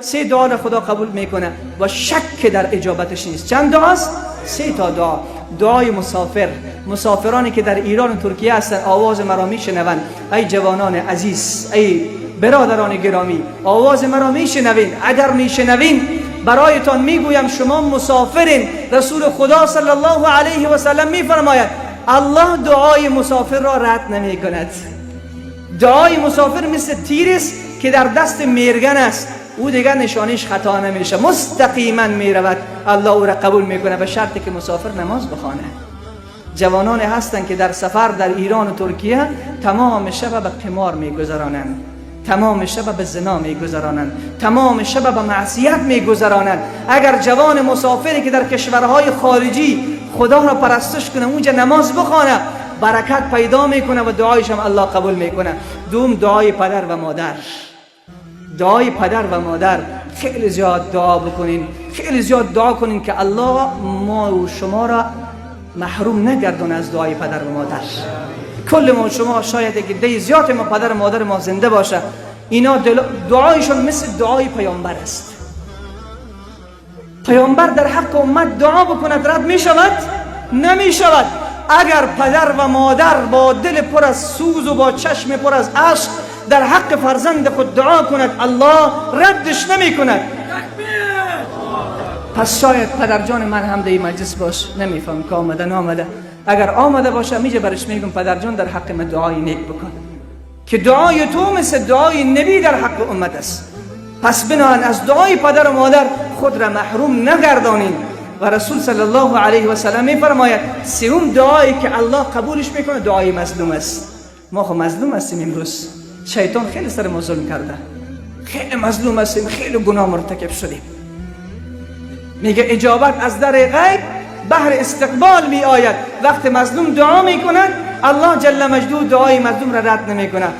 3 دعا را خدا قبول میکنه و شک در اجابتش نیست. چند دعاست؟ 3 تا دعا. دعای مسافر، مسافرانی که در ایران و ترکیه هستن آواز مرا میشنوند. ای جوانان عزیز، ای برادران گرامی، آواز مرا میشنوین. اگر میشنوین برایتان میگویم شما مسافرین. رسول خدا صلی الله علیه و سلم میفرماید الله دعای مسافر را رد نمی کند. دعای مسافر مثل تیر است که در دست میرگن است، او دیگر نشانش خطا نمیشه، مستقیما میرود، الله او را قبول میکنه به شرطی که مسافر نماز بخوانه. جوانان هستند که در سفر در ایران و ترکیه تمام شب به قمار میگذرانند، تمام شب به زنا میگذرانند، تمام شب به معصیت میگذرانند. اگر جوان مسافری که در کشورهای خارجی خدا را پرستش کنه، اونجا نماز بخوانه، برکت پیدا میکنه و دعایش هم الله قبول میکنه. دوم دعای پدر و مادر. دعای پدر و مادر خیلی زیاد دعا بکنین، خیلی زیاد دعا کنین که الله ما و شما را محروم نگردونه از دعای پدر و مادر. کل ما شما شاید که دی زیاد ما پدر و مادر ما زنده باشه، اینا دعایشون مثل دعای پیامبر است. پیامبر در حق امت دعا بکند رد می شود؟ نمی شود. اگر پدر و مادر با دل پر از سوز و با چشم پر از اشک در حق فرزند خود دعا کند، الله ردش نمی کند. پس شاید پدر جان من هم در مجلس باش، نمیفهم که آمده نامده. اگر آمده باشه میجه برش میگم پدر جان در حق من دعای نیک بکن، که دعای تو مثل دعای نبی در حق امت است. پس بنابراین از دعای پدر و مادر خود را محروم نگردانین. و رسول صلی الله علیه و سلم میفرماید سوم دعایی که الله قبولش میکنه دعای مظلوم است. ما خو مظلوم هستیم امروز، شیطان خیلی سر ما ظلم کرده، خیلی مظلوم هستیم، خیلی گناه مرتکب شدیم. میگه اجابت از در غیب بهر استقبال می آید. وقت مظلوم دعا می کند الله جل مجدود دعای مظلوم را رد نمی کند.